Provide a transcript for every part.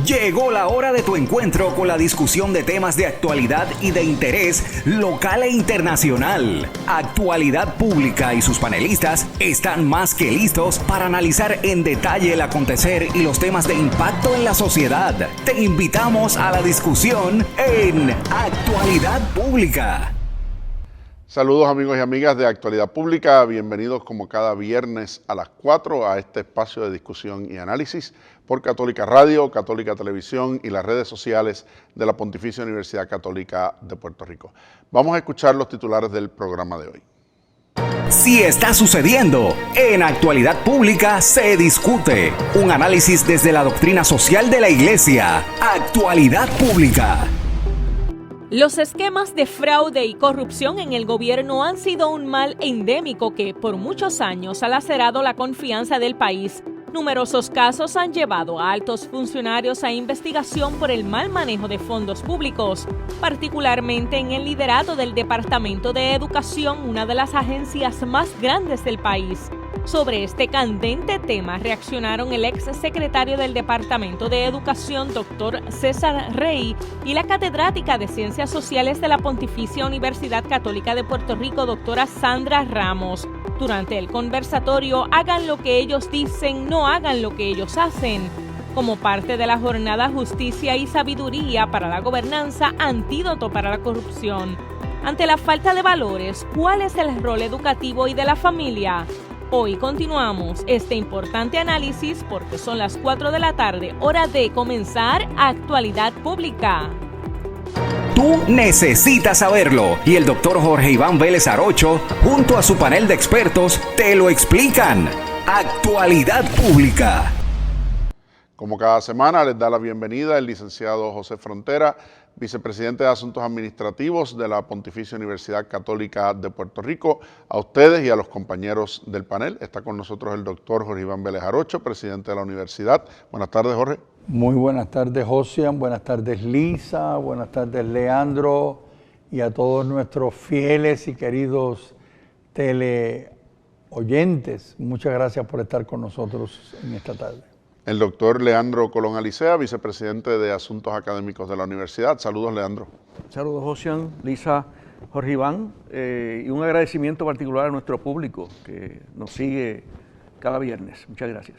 Llegó la hora de tu encuentro con la discusión de temas de actualidad y de interés local e internacional. Actualidad Pública y sus panelistas están más que listos para analizar en detalle el acontecer y los temas de impacto en la sociedad. Te invitamos a la discusión en Actualidad Pública. Saludos amigos y amigas de Actualidad Pública, bienvenidos como cada viernes a las 4 a este espacio de discusión y análisis por Católica Radio, Católica Televisión y las redes sociales de la Pontificia Universidad Católica de Puerto Rico. Vamos a escuchar los titulares del programa de hoy. Si está sucediendo, en Actualidad Pública se discute. Un análisis desde la doctrina social de la Iglesia. Actualidad Pública. Los esquemas de fraude y corrupción en el gobierno han sido un mal endémico que por muchos años ha lacerado la confianza del país. Numerosos casos han llevado a altos funcionarios a investigación por el mal manejo de fondos públicos, particularmente en el liderato del Departamento de Educación, una de las agencias más grandes del país. Sobre este candente tema reaccionaron el ex secretario del Departamento de Educación, Dr. César Rey, y la catedrática de Ciencias Sociales de la Pontificia Universidad Católica de Puerto Rico, doctora Sandra Ramos. Durante el conversatorio, hagan lo que ellos dicen, no hagan lo que ellos hacen. Como parte de la jornada Justicia y Sabiduría para la Gobernanza, antídoto para la corrupción. Ante la falta de valores, ¿cuál es el rol educativo y de la familia? Hoy continuamos este importante análisis porque son las 4 de la tarde, hora de comenzar Actualidad Pública. Tú necesitas saberlo y el doctor Jorge Iván Vélez Arocho, junto a su panel de expertos, te lo explican. Actualidad Pública. Como cada semana, les da la bienvenida el licenciado José Frontera, vicepresidente de Asuntos Administrativos de la Pontificia Universidad Católica de Puerto Rico. A ustedes y a los compañeros del panel está con nosotros el doctor Jorge Iván Vélez Arocho, presidente de la universidad. Buenas tardes, Jorge. Muy buenas tardes, Josian. Buenas tardes, Lisa. Buenas tardes, Leandro. Y a todos nuestros fieles y queridos teleoyentes. Muchas gracias por estar con nosotros en esta tarde. El doctor Leandro Colón Alicea, vicepresidente de Asuntos Académicos de la Universidad. Saludos, Leandro. Saludos, Josian, Lisa, Jorge Iván, y un agradecimiento particular a nuestro público que nos sigue cada viernes. Muchas gracias.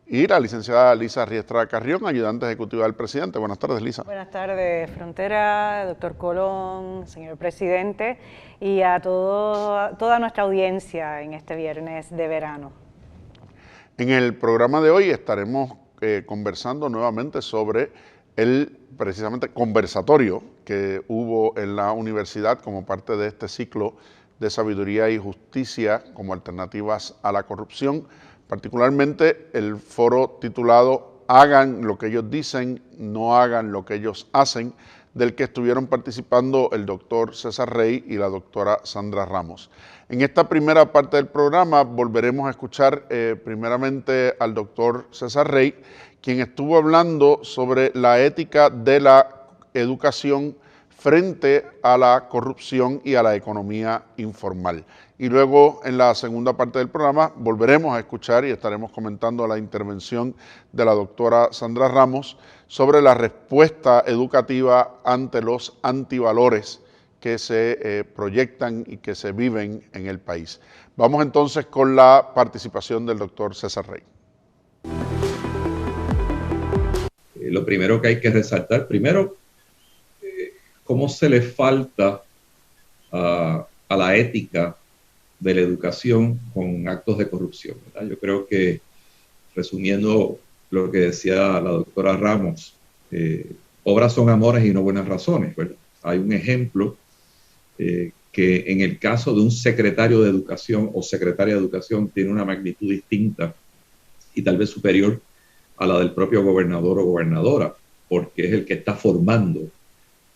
Y la licenciada Lisa Riestra Carrión, ayudante ejecutiva del presidente. Buenas tardes, Lisa. Buenas tardes, Frontera, doctor Colón, señor presidente, y a toda nuestra audiencia en este viernes de verano. En el programa de hoy estaremos conversando nuevamente sobre el precisamente conversatorio que hubo en la universidad como parte de este ciclo de sabiduría y justicia como alternativas a la corrupción, particularmente el foro titulado Hagan lo que ellos dicen, no hagan lo que ellos hacen, del que estuvieron participando el doctor César Rey y la doctora Sandra Ramos. En esta primera parte del programa volveremos a escuchar primeramente al doctor César Rey, quien estuvo hablando sobre la ética de la educación frente a la corrupción y a la economía informal. Y luego en la segunda parte del programa volveremos a escuchar y estaremos comentando la intervención de la doctora Sandra Ramos sobre la respuesta educativa ante los antivalores que se proyectan y que se viven en el país. Vamos entonces con la participación del doctor César Rey. Lo primero que hay que resaltar, primero, cómo se le falta a la ética de la educación con actos de corrupción, ¿verdad? Yo creo que, resumiendo lo que decía la doctora Ramos, obras son amores y no buenas razones, ¿verdad? Hay un ejemplo que en el caso de un secretario de educación o secretaria de educación tiene una magnitud distinta y tal vez superior a la del propio gobernador o gobernadora, porque es el que está formando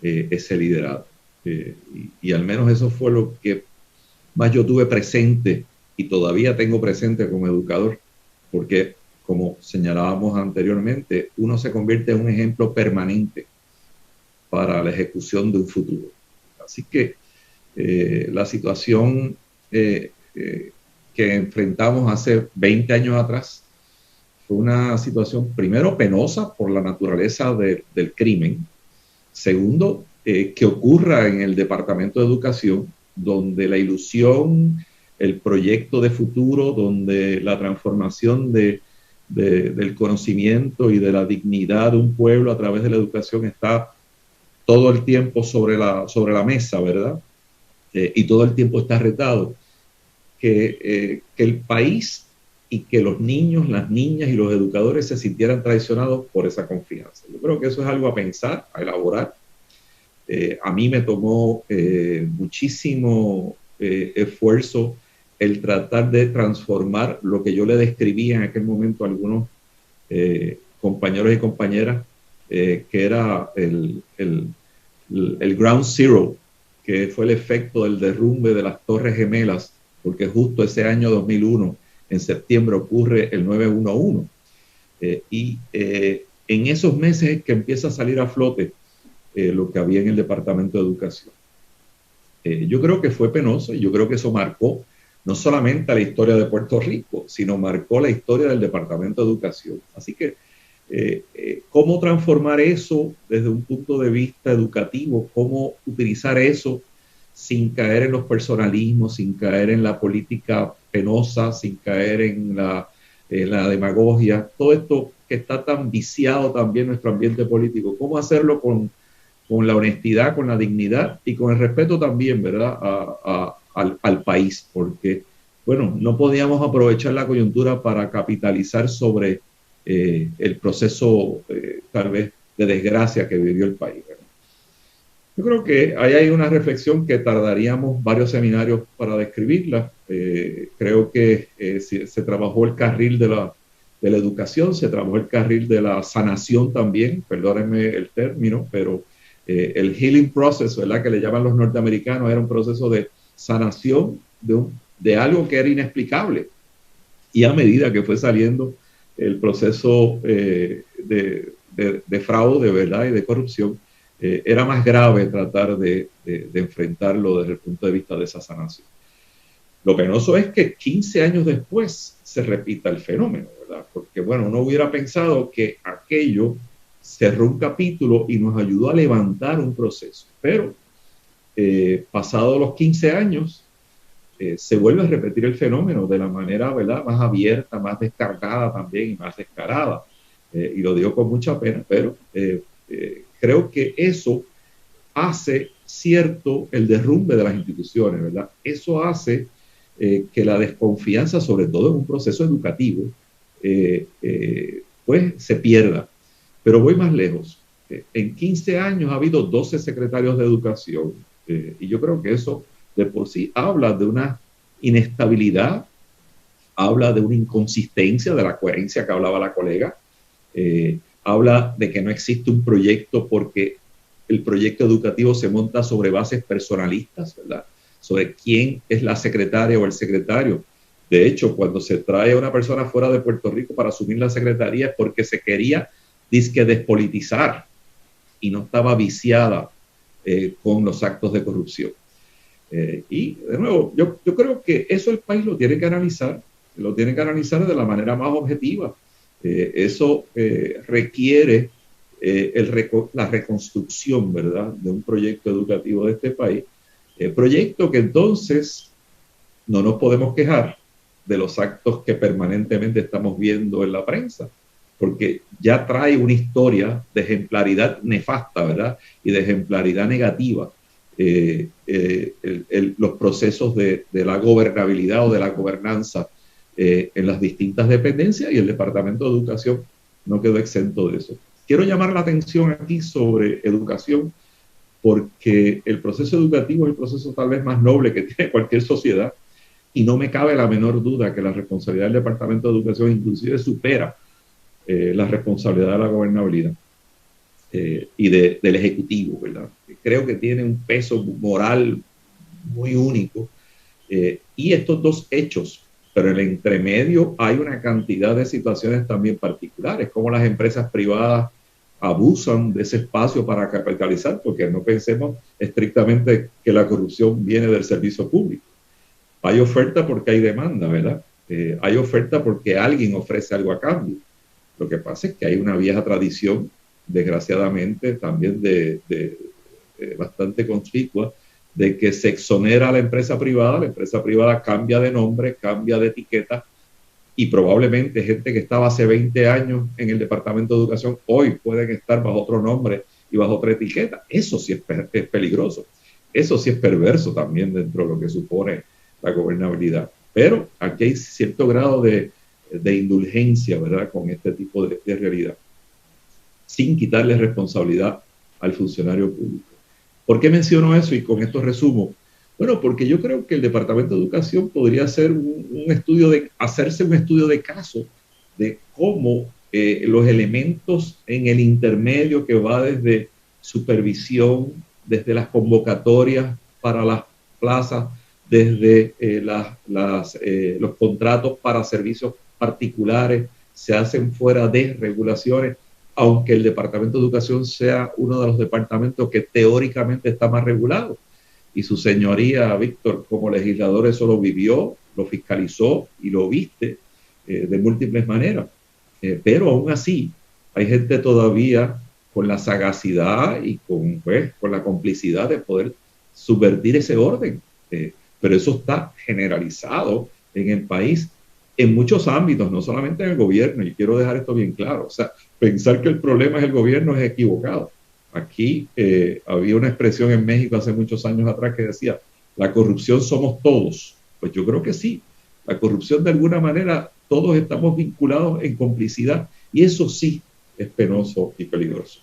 ese liderazgo. Y al menos eso fue lo que más yo tuve presente y todavía tengo presente como educador, porque como señalábamos anteriormente, uno se convierte en un ejemplo permanente para la ejecución de un futuro. Así que la situación que enfrentamos hace 20 años atrás fue una situación, primero, penosa por la naturaleza del crimen. Segundo, que ocurra en el Departamento de Educación, donde la ilusión, el proyecto de futuro, donde la transformación del conocimiento y de la dignidad de un pueblo a través de la educación está todo el tiempo sobre la mesa, ¿verdad? Y todo el tiempo está retado. Que el país y que los niños, las niñas y los educadores se sintieran traicionados por esa confianza. Yo creo que eso es algo a pensar, a elaborar. A mí me tomó muchísimo esfuerzo el tratar de transformar lo que yo le describía en aquel momento a algunos compañeros y compañeras, que era el Ground Zero, que fue el efecto del derrumbe de las Torres Gemelas, porque justo ese año 2001, en septiembre, ocurre el 9/11. En esos meses que empieza a salir a flote lo que había en el Departamento de Educación. Yo creo que fue penoso y yo creo que eso marcó no solamente la historia de Puerto Rico, sino marcó la historia del Departamento de Educación. Así que, ¿cómo transformar eso desde un punto de vista educativo? ¿Cómo utilizar eso sin caer en los personalismos, sin caer en la política penosa, sin caer en la demagogia? Todo esto que está tan viciado también en nuestro ambiente político, ¿cómo hacerlo con la honestidad, con la dignidad y con el respeto también, ¿verdad?, al país? Porque, bueno, no podíamos aprovechar la coyuntura para capitalizar sobre el proceso, tal vez, de desgracia que vivió el país, ¿verdad? Yo creo que ahí hay una reflexión que tardaríamos varios seminarios para describirla. Creo que se trabajó el carril de la educación, se trabajó el carril de la sanación también, perdónenme el término, pero el healing process, ¿verdad?, que le llaman los norteamericanos, era un proceso de sanación de algo que era inexplicable. Y a medida que fue saliendo el proceso de fraude, ¿verdad?, y de corrupción, era más grave tratar de enfrentarlo desde el punto de vista de esa sanación. Lo penoso es que 15 años después se repita el fenómeno, ¿verdad? Porque, bueno, uno hubiera pensado que aquello cerró un capítulo y nos ayudó a levantar un proceso. Pero, pasados los 15 años, se vuelve a repetir el fenómeno de la manera, ¿verdad?, más abierta, más descargada también y más descarada. Y lo digo con mucha pena, pero creo que eso hace cierto el derrumbe de las instituciones, ¿verdad? Eso hace que la desconfianza, sobre todo en un proceso educativo, pues se pierda. Pero voy más lejos. En 15 años ha habido 12 secretarios de educación, y yo creo que eso de por sí habla de una inestabilidad, habla de una inconsistencia, de la coherencia que hablaba la colega, habla de que no existe un proyecto porque el proyecto educativo se monta sobre bases personalistas, ¿verdad?, sobre quién es la secretaria o el secretario. De hecho, cuando se trae a una persona fuera de Puerto Rico para asumir la secretaría es porque se quería despolitizar y no estaba viciada con los actos de corrupción. Y, de nuevo, yo creo que eso el país lo tiene que analizar de la manera más objetiva. Eso requiere la reconstrucción, ¿verdad?, de un proyecto educativo de este país. Proyecto que entonces no nos podemos quejar de los actos que permanentemente estamos viendo en la prensa, porque ya trae una historia de ejemplaridad nefasta, ¿verdad?, y de ejemplaridad negativa. Los procesos de la gobernabilidad o de la gobernanza en las distintas dependencias, y el Departamento de Educación no quedó exento de eso. Quiero llamar la atención aquí sobre educación, porque el proceso educativo es el proceso tal vez más noble que tiene cualquier sociedad, y no me cabe la menor duda que la responsabilidad del Departamento de Educación inclusive supera la responsabilidad de la gobernabilidad y del Ejecutivo, ¿verdad? Creo que tiene un peso moral muy único, y estos dos hechos, pero en el entremedio hay una cantidad de situaciones también particulares, como las empresas privadas abusan de ese espacio para capitalizar, porque no pensemos estrictamente que la corrupción viene del servicio público. Hay oferta porque hay demanda, ¿verdad? Hay oferta porque alguien ofrece algo a cambio. Lo que pasa es que hay una vieja tradición, desgraciadamente, también bastante conspicua, de que se exonera a la empresa privada cambia de nombre, cambia de etiqueta, y probablemente gente que estaba hace 20 años en el Departamento de Educación hoy pueden estar bajo otro nombre y bajo otra etiqueta. Eso sí es peligroso. Eso sí es perverso también dentro de lo que supone la gobernabilidad. Pero aquí hay cierto grado de indulgencia, ¿verdad?, con este tipo de realidad, sin quitarle responsabilidad al funcionario público. ¿Por qué menciono eso? Y con esto resumo. Bueno, porque yo creo que el Departamento de Educación podría hacer hacerse un estudio de caso de cómo los elementos en el intermedio que va desde supervisión, desde las convocatorias para las plazas, desde los contratos para servicios particulares, se hacen fuera de regulaciones, aunque el Departamento de Educación sea uno de los departamentos que teóricamente está más regulado. Y su señoría, Víctor, como legislador, eso lo vivió, lo fiscalizó y lo viste de múltiples maneras. Pero aún así, hay gente todavía con la sagacidad y con la complicidad de poder subvertir ese orden. Pero eso está generalizado en el país en muchos ámbitos, no solamente en el gobierno, y quiero dejar esto bien claro. O sea, pensar que el problema es el gobierno es equivocado. Aquí había una expresión en México hace muchos años atrás que decía, la corrupción somos todos. Pues yo creo que sí. La corrupción, de alguna manera, todos estamos vinculados en complicidad, y eso sí es penoso y peligroso.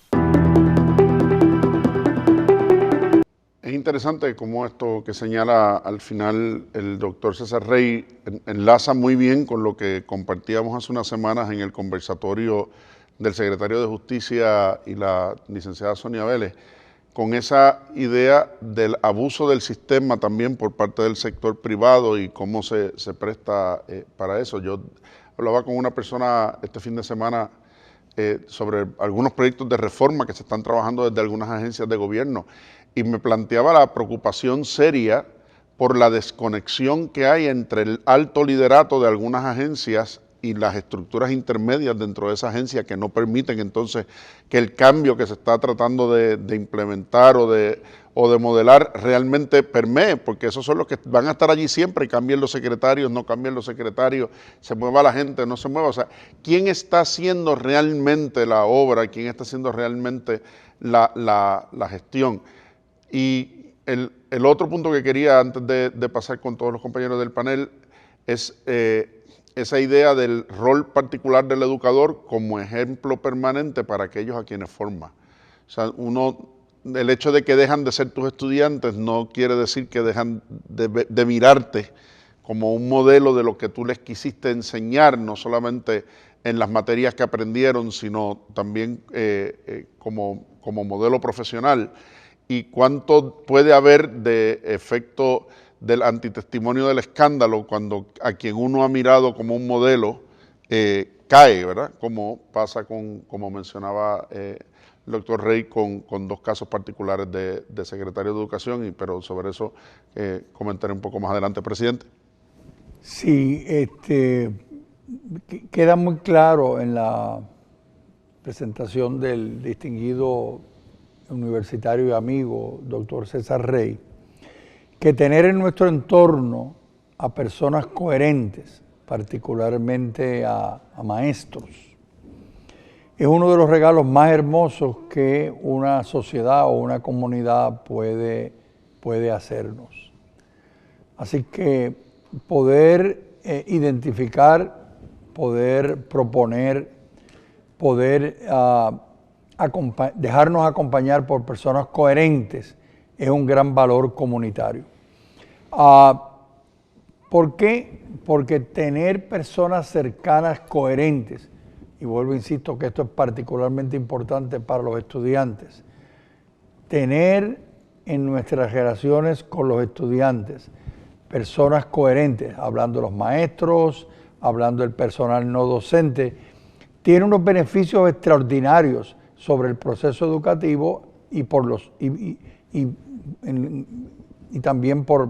Es interesante cómo esto que señala al final el doctor César Rey enlaza muy bien con lo que compartíamos hace unas semanas en el conversatorio del secretario de Justicia y la licenciada Sonia Vélez, con esa idea del abuso del sistema también por parte del sector privado y cómo se presta para eso. Yo hablaba con una persona este fin de semana sobre algunos proyectos de reforma que se están trabajando desde algunas agencias de gobierno, y me planteaba la preocupación seria por la desconexión que hay entre el alto liderato de algunas agencias y las estructuras intermedias dentro de esa agencia, que no permiten entonces que el cambio que se está tratando de implementar o de modelar realmente permee, porque esos son los que van a estar allí siempre, y cambien los secretarios, no cambien los secretarios, se mueva la gente, no se mueva. O sea, ¿quién está haciendo realmente la obra? ¿Quién está haciendo realmente la gestión? Y el otro punto que quería, antes de pasar con todos los compañeros del panel, es esa idea del rol particular del educador como ejemplo permanente para aquellos a quienes forma. O sea, el hecho de que dejan de ser tus estudiantes no quiere decir que dejan de mirarte como un modelo de lo que tú les quisiste enseñar, no solamente en las materias que aprendieron, sino también como modelo profesional. Y cuánto puede haber de efecto del antitestimonio del escándalo cuando a quien uno ha mirado como un modelo cae, ¿verdad? Como pasa como mencionaba el doctor Rey, con dos casos particulares de secretario de Educación, pero sobre eso comentaré un poco más adelante, presidente. Sí, queda muy claro en la presentación del distinguido universitario y amigo, doctor César Rey, que tener en nuestro entorno a personas coherentes, particularmente a maestros, es uno de los regalos más hermosos que una sociedad o una comunidad puede hacernos. Así que poder identificar, poder proponer, poder dejarnos acompañar por personas coherentes es un gran valor comunitario. ¿Por qué? Porque tener personas cercanas coherentes, y vuelvo, insisto, que esto es particularmente importante para los estudiantes, tener en nuestras relaciones con los estudiantes personas coherentes, hablando de los maestros, hablando del personal no docente, tiene unos beneficios extraordinarios sobre el proceso educativo y también por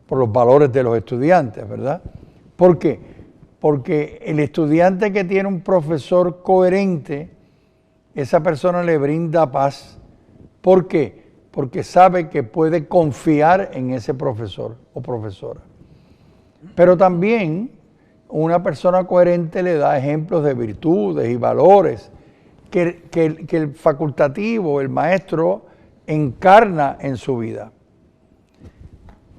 los valores de los estudiantes, ¿verdad? ¿Por qué? porque el estudiante que tiene un profesor coherente, esa persona le brinda paz. ¿Por qué? Porque sabe que puede confiar en ese profesor o profesora. Pero también una persona coherente le da ejemplos de virtudes y valores que el facultativo, el maestro, encarna en su vida.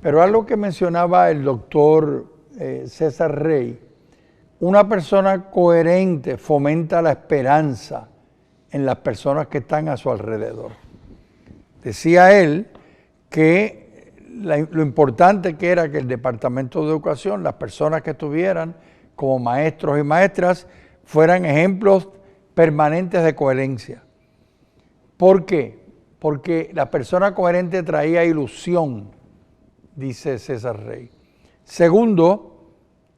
Pero algo que mencionaba el doctor César Rey, una persona coherente fomenta la esperanza en las personas que están a su alrededor. Decía él que lo importante que era que el Departamento de Educación, las personas que estuvieran como maestros y maestras, fueran ejemplos permanentes de coherencia. ¿Por qué? Porque la persona coherente traía ilusión, dice César Rey. Segundo,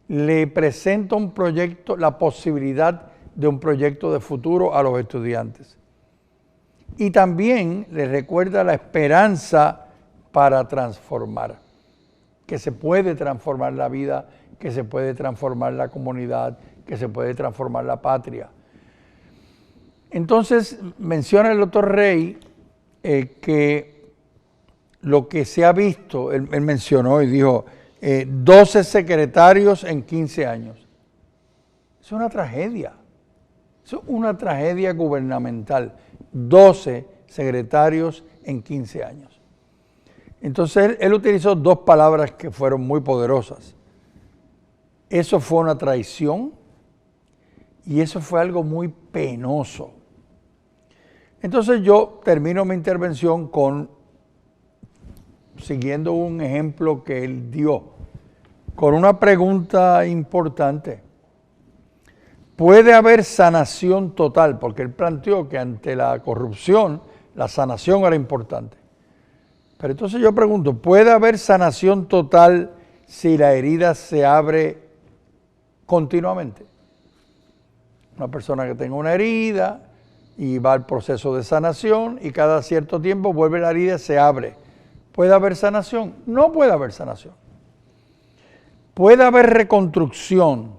le presenta un proyecto, la posibilidad de un proyecto de futuro a los estudiantes. Y también les recuerda la esperanza para transformar, que se puede transformar la vida, que se puede transformar la comunidad, que se puede transformar la patria. Entonces menciona el doctor Rey que lo que se ha visto, él mencionó y dijo, 12 secretarios en 15 años. Es una tragedia. Es una tragedia gubernamental. 12 secretarios en 15 años. Entonces él utilizó dos palabras que fueron muy poderosas. Eso fue una traición y eso fue algo muy penoso. Entonces yo termino mi intervención siguiendo un ejemplo que él dio, con una pregunta importante. ¿Puede haber sanación total? Porque él planteó que ante la corrupción, la sanación era importante. Pero entonces yo pregunto, ¿puede haber sanación total si la herida se abre continuamente? Una persona que tenga una herida y va al proceso de sanación y cada cierto tiempo vuelve la herida y se abre. ¿Puede haber sanación? No puede haber sanación. ¿Puede haber reconstrucción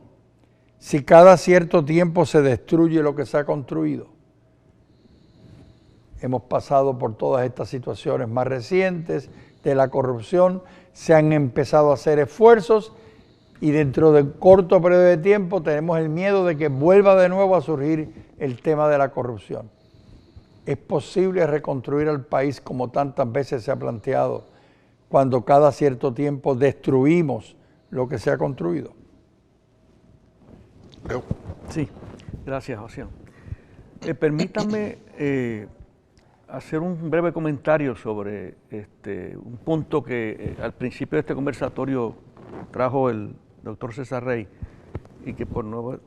si cada cierto tiempo se destruye lo que se ha construido? Hemos pasado por todas estas situaciones más recientes de la corrupción, se han empezado a hacer esfuerzos y dentro de un corto periodo de tiempo tenemos el miedo de que vuelva de nuevo a surgir el tema de la corrupción. ¿Es posible reconstruir al país como tantas veces se ha planteado cuando cada cierto tiempo destruimos lo que se ha construido? Sí, gracias, José. Permítame hacer un breve comentario sobre un punto que al principio de este conversatorio trajo el doctor César Rey y que por no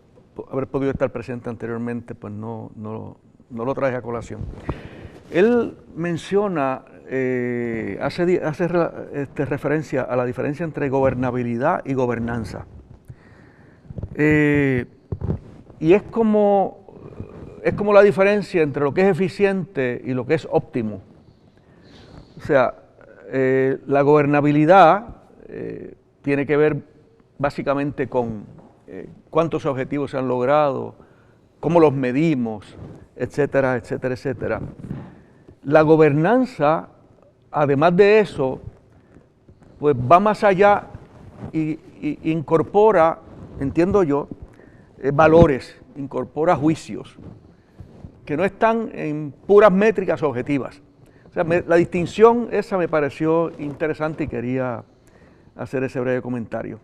haber podido estar presente anteriormente, pues no lo traje a colación. Él menciona, hace referencia a la diferencia entre gobernabilidad y gobernanza. Y es como la diferencia entre lo que es eficiente y lo que es óptimo. O sea, la gobernabilidad tiene que ver básicamente con cuántos objetivos se han logrado, cómo los medimos, etcétera, etcétera, etcétera. La gobernanza, además de eso, pues va más allá y incorpora, entiendo yo, valores, incorpora juicios, que no están en puras métricas objetivas. O sea, la distinción esa me pareció interesante y quería hacer ese breve comentario.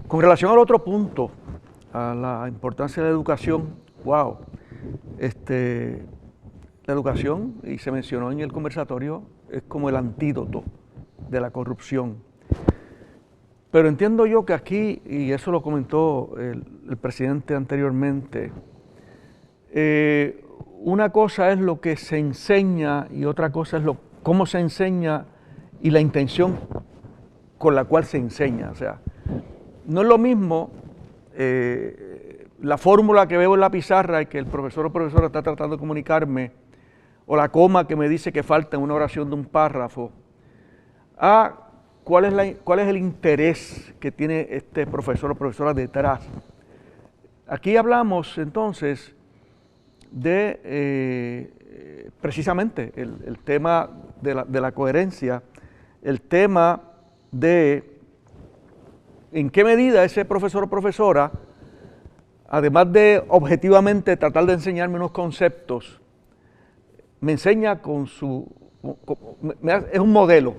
Con relación al otro punto, a la importancia de la educación, wow, la educación, y se mencionó en el conversatorio, es como el antídoto de la corrupción. Pero entiendo yo que aquí, y eso lo comentó el presidente anteriormente, una cosa es lo que se enseña y otra cosa es cómo se enseña y la intención con la cual se enseña. O sea, no es lo mismo la fórmula que veo en la pizarra y que el profesor o profesora está tratando de comunicarme, o la coma que me dice que falta en una oración de un párrafo, a ¿cuál es el interés que tiene este profesor o profesora detrás? Aquí hablamos entonces de precisamente el tema de la coherencia, el tema de en qué medida ese profesor o profesora, además de objetivamente tratar de enseñarme unos conceptos, me enseña es un modelo,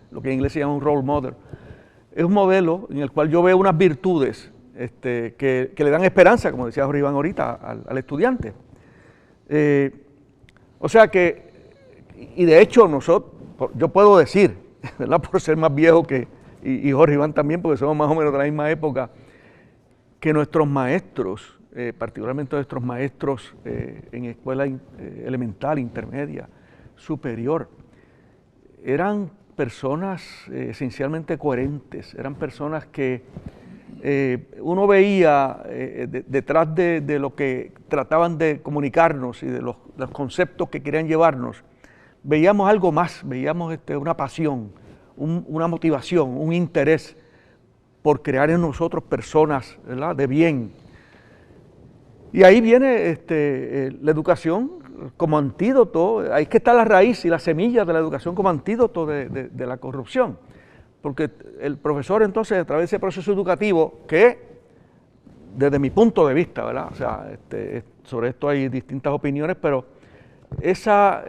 lo que en inglés se llama un role model. Es un modelo en el cual yo veo unas virtudes que le dan esperanza, como decía Jorge Iván ahorita, al estudiante. O sea que, y de hecho yo puedo decir, ¿verdad?, por ser más viejo y Jorge Iván también, porque somos más o menos de la misma época, que nuestros maestros, particularmente nuestros maestros en escuela elemental, intermedia, superior, eran personas esencialmente coherentes, eran personas que uno veía detrás de lo que trataban de comunicarnos y de los conceptos que querían llevarnos, veíamos algo más, veíamos una pasión, una motivación, un interés por crear en nosotros personas, ¿verdad?, de bien. Y ahí viene la educación como antídoto, ahí es que está la raíz y la semilla de la educación como antídoto de la corrupción. Porque el profesor entonces, a través de ese proceso educativo, que desde mi punto de vista, ¿verdad?, o sea, sobre esto hay distintas opiniones, pero esa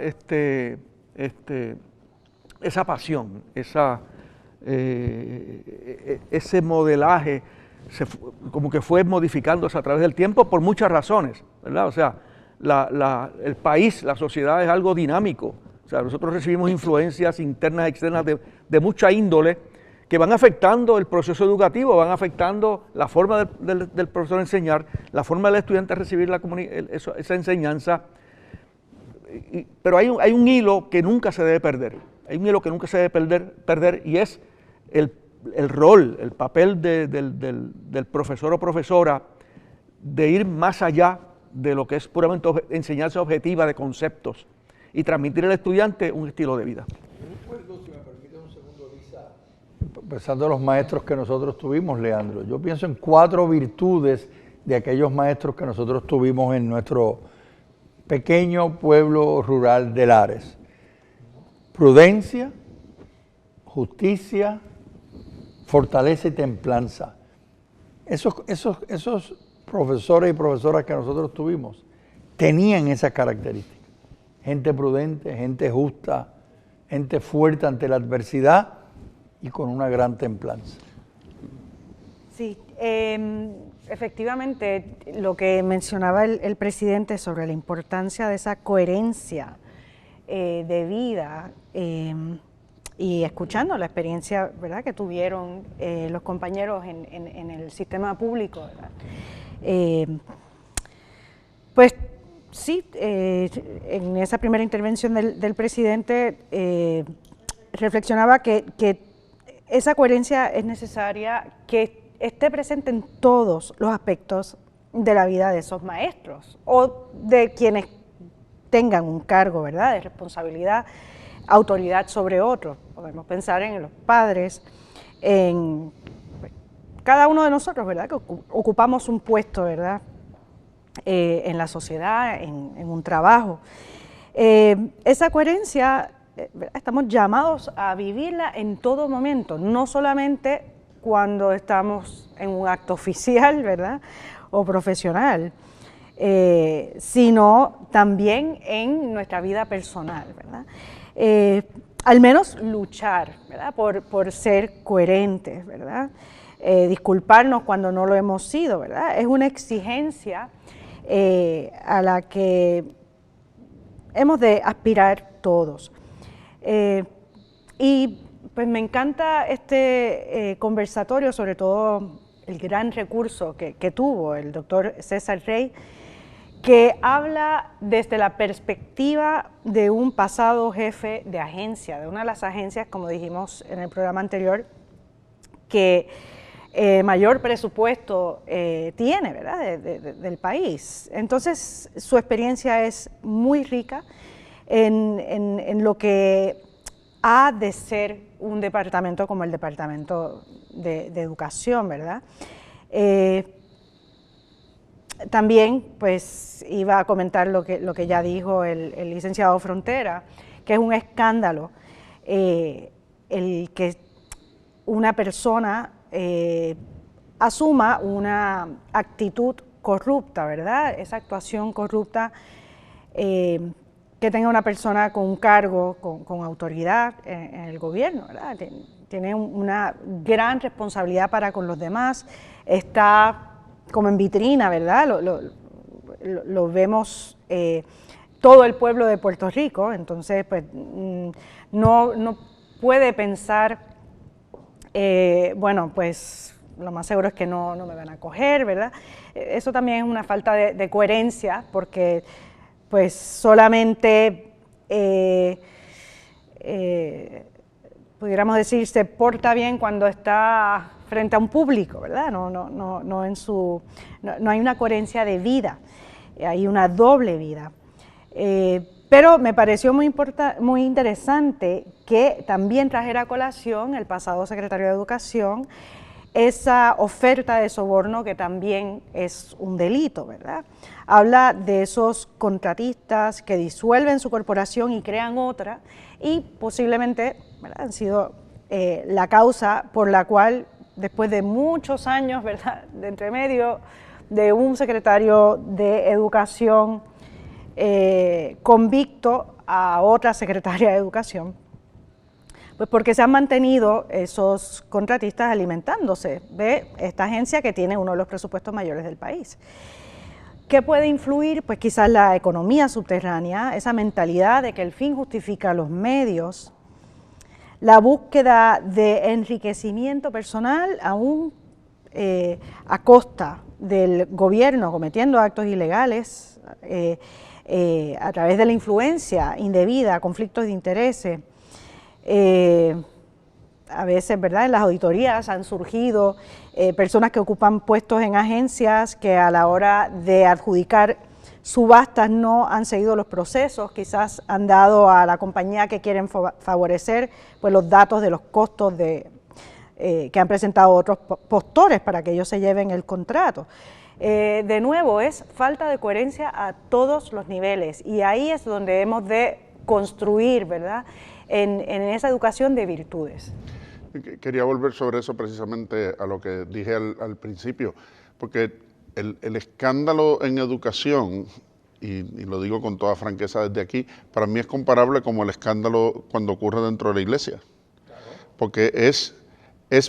pasión, ese modelaje como que fue modificándose a través del tiempo por muchas razones, ¿verdad? O sea, el país, la sociedad es algo dinámico. O sea, nosotros recibimos influencias internas y externas de mucha índole que van afectando el proceso educativo, van afectando la forma del profesor enseñar, la forma del estudiante recibir esa enseñanza. Pero hay un hilo que nunca se debe perder. Hay un hilo que nunca se debe perder y es el rol, el papel del profesor o profesora de ir más allá de lo que es puramente enseñanza objetiva de conceptos y transmitir al estudiante un estilo de vida. Si me permite un segundo, Lisa. Pensando en los maestros que nosotros tuvimos, Leandro, yo pienso en 4 virtudes de aquellos maestros que nosotros tuvimos en nuestro pequeño pueblo rural de Lares. Prudencia, justicia, fortaleza y templanza. Esos profesores y profesoras que nosotros tuvimos tenían esas características. Gente prudente, gente justa, gente fuerte ante la adversidad y con una gran templanza. Sí, efectivamente, lo que mencionaba el presidente sobre la importancia de esa coherencia de vida y escuchando la experiencia, ¿verdad?, que tuvieron los compañeros en el sistema público, ¿verdad? Pues sí, en esa primera intervención del presidente reflexionaba que esa coherencia es necesaria, que esté presente en todos los aspectos de la vida de esos maestros o de quienes tengan un cargo, ¿verdad?, de responsabilidad, autoridad sobre otros. Podemos pensar en los padres, en cada uno de nosotros, ¿verdad?, que ocupamos un puesto, ¿verdad?, en la sociedad, en un trabajo. Esa coherencia, estamos llamados a vivirla en todo momento, no solamente cuando estamos en un acto oficial, ¿verdad?, o profesional, sino también en nuestra vida personal, ¿verdad? Al menos luchar, ¿verdad?, por ser coherentes, ¿verdad? Disculparnos cuando no lo hemos sido, ¿verdad? Es una exigencia a la que hemos de aspirar todos. Y pues me encanta este conversatorio, sobre todo el gran recurso que tuvo el doctor César Rey, que habla desde la perspectiva de un pasado jefe de agencia, de una de las agencias, como dijimos en el programa anterior, que mayor presupuesto tiene, ¿verdad?, del país. Entonces, su experiencia es muy rica en lo que ha de ser un departamento como el Departamento de Educación, ¿verdad? También, pues, iba a comentar lo que ya dijo el licenciado Frontera, que es un escándalo el que una persona asuma una actitud corrupta, ¿verdad? Esa actuación corrupta que tenga una persona con un cargo, con autoridad en el gobierno, ¿verdad? Tiene una gran responsabilidad para con los demás, está como en vitrina, ¿verdad? Lo vemos todo el pueblo de Puerto Rico, entonces pues no puede pensar, bueno, pues lo más seguro es que no me van a coger, ¿verdad? Eso también es una falta de coherencia, porque pues solamente pudiéramos decir se porta bien cuando está frente a un público, ¿verdad? No hay una coherencia de vida, hay una doble vida. Pero me pareció muy interesante que también trajera a colación el pasado secretario de Educación esa oferta de soborno, que también es un delito, ¿verdad? Habla de esos contratistas que disuelven su corporación y crean otra, y posiblemente, ¿verdad?, han sido la causa por la cual, después de muchos años, ¿verdad?, de entremedio de un secretario de Educación convicto a otra secretaria de Educación, pues porque se han mantenido esos contratistas alimentándose de esta agencia que tiene uno de los presupuestos mayores del país. ¿Qué puede influir? Pues quizás la economía subterránea, esa mentalidad de que el fin justifica los medios, la búsqueda de enriquecimiento personal aún a costa del gobierno, cometiendo actos ilegales, a través de la influencia indebida, conflictos de intereses. A veces, ¿verdad?, en las auditorías han surgido personas que ocupan puestos en agencias que a la hora de adjudicar subastas no han seguido los procesos, quizás han dado a la compañía que quieren favorecer pues los datos de los costos que han presentado otros postores para que ellos se lleven el contrato. De nuevo, es falta de coherencia a todos los niveles, y ahí es donde hemos de construir, ¿verdad?, en esa educación de virtudes. Quería volver sobre eso precisamente a lo que dije al principio, porque el escándalo en educación, y lo digo con toda franqueza desde aquí, para mí es comparable como el escándalo cuando ocurre dentro de la iglesia, porque es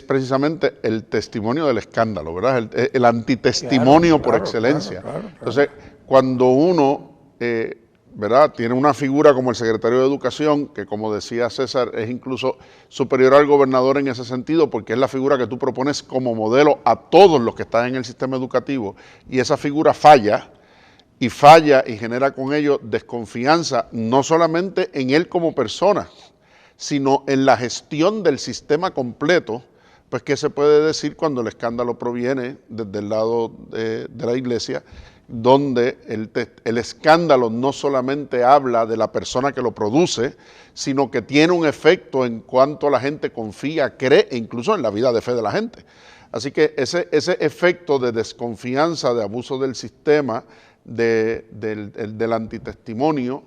precisamente el testimonio del escándalo, ¿verdad? El antitestimonio por excelencia. Claro. Entonces, cuando uno, ¿verdad?, tiene una figura como el secretario de Educación, que como decía César, es incluso superior al gobernador en ese sentido, porque es la figura que tú propones como modelo a todos los que están en el sistema educativo, y esa figura falla y genera con ello desconfianza, no solamente en él como persona, sino en la gestión del sistema completo. Pues, ¿qué se puede decir cuando el escándalo proviene desde el lado de la iglesia, donde el escándalo no solamente habla de la persona que lo produce, sino que tiene un efecto en cuanto la gente confía, cree e incluso en la vida de fe de la gente? Así que ese efecto de desconfianza, de abuso del sistema, del antitestimonio,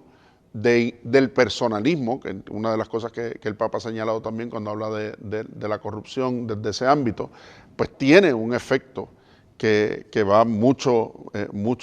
del personalismo, que es una de las cosas que el Papa ha señalado también cuando habla de la corrupción desde ese ámbito, pues tiene un efecto que va mucho